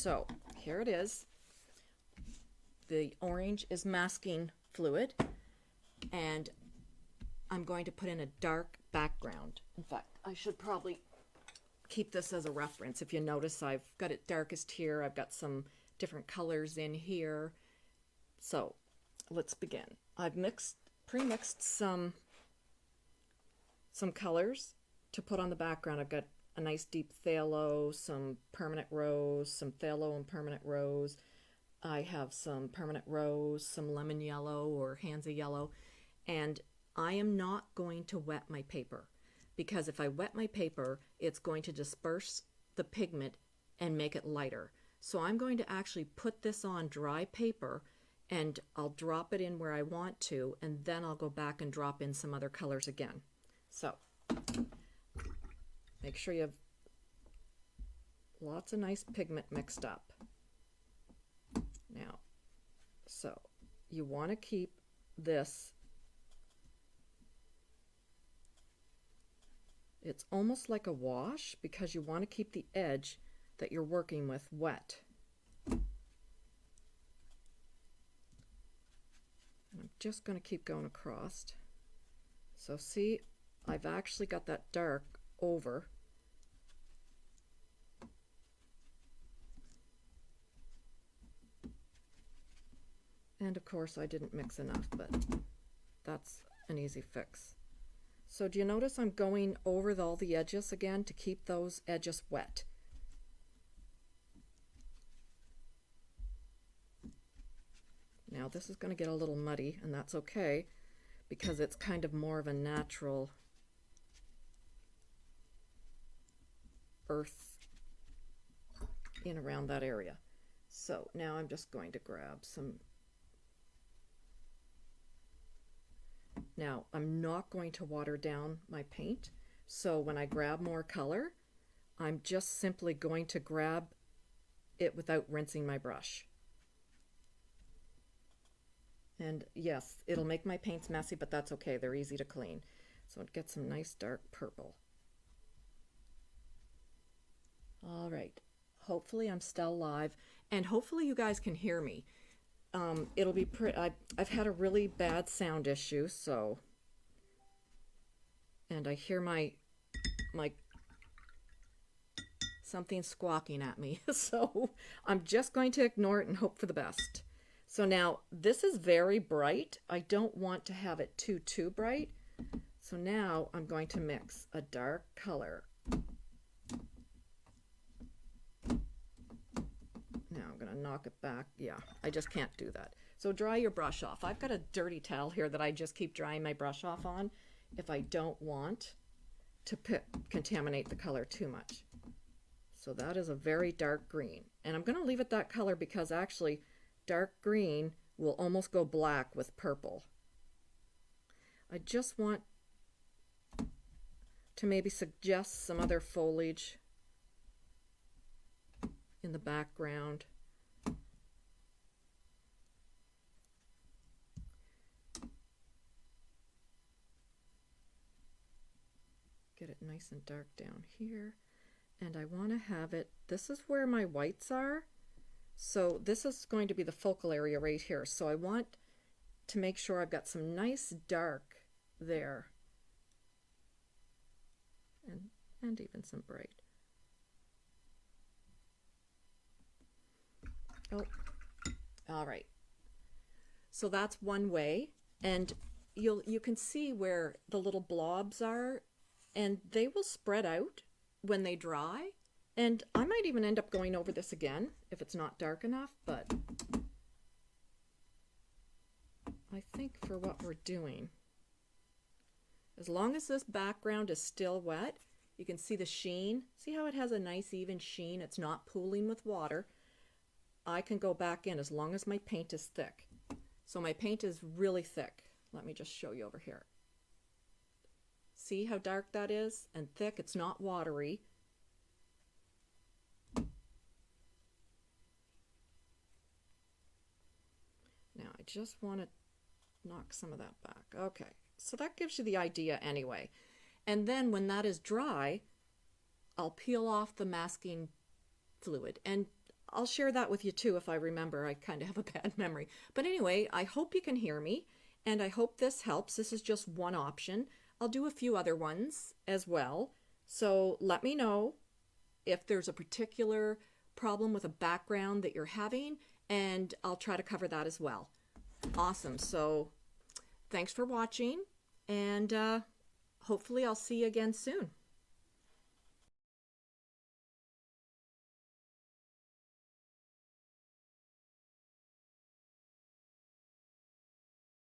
So here it is. The orange is masking fluid, and I'm going to put in a dark background. In fact, I should probably keep this as a reference. If you notice, I've got it darkest here. I've got some different colors in here. So let's begin. I've pre-mixed some colors to put on the background. I've got a nice deep phthalo, some permanent rose, some phthalo and permanent rose. I have some permanent rose, some lemon yellow or Hansa yellow, and I am not going to wet my paper, because if I wet my paper, it's going to disperse the pigment and make it lighter. So I'm going to actually put this on dry paper, and I'll drop it in where I want to, and then I'll go back and drop in some other colors again. So make sure you have lots of nice pigment mixed up. Now, so you want to keep this, it's almost like a wash, because you want to keep the edge that you're working with wet. And I'm just going to keep going across. So see, I've actually got that dark over. And of course I didn't mix enough, but that's an easy fix. So do you notice I'm going over all the edges again to keep those edges wet? Now this is going to get a little muddy, and that's okay, because it's kind of more of a natural earth in around that area. So now I'm just going to grab some. Now, I'm not going to water down my paint, so when I grab more color, I'm just simply going to grab it without rinsing my brush. And yes, it'll make my paints messy, but that's okay. They're easy to clean. So it gets some nice dark purple. All right. Hopefully I'm still live, and hopefully you guys can hear me. It'll be pretty. I've had a really bad sound issue, so, and I hear my something squawking at me, so I'm just going to ignore it and hope for the best. So now this is very bright. I don't want to have it too bright. So now I'm going to mix a dark color. Now I'm going to knock it back. Yeah, I just can't do that. So dry your brush off. I've got a dirty towel here that I just keep drying my brush off on if I don't want to contaminate the color too much. So that is a very dark green. And I'm going to leave it that color because actually dark green will almost go black with purple. I just want to maybe suggest some other foliage in the background. Get it nice and dark down here. And I want to have it, this is where my whites are. So this is going to be the focal area right here. So I want to make sure I've got some nice dark there. And even some bright. Oh, all right. So that's one way, and you can see where the little blobs are, and they will spread out when they dry. And I might even end up going over this again if it's not dark enough, but I think for what we're doing, as long as this background is still wet, you can see the sheen. See how it has a nice even sheen? It's not pooling with water. I can go back in as long as my paint is thick. So my paint is really thick. Let me just show you over here. See how dark that is and thick? It's not watery. Now I just want to knock some of that back. Okay, so that gives you the idea anyway. And then when that is dry, I'll peel off the masking fluid. And I'll share that with you too if I remember. I kind of have a bad memory. But anyway, I hope you can hear me, and I hope this helps. This is just one option. I'll do a few other ones as well. So let me know if there's a particular problem with a background that you're having, and I'll try to cover that as well. Awesome. So thanks for watching, and hopefully I'll see you again soon.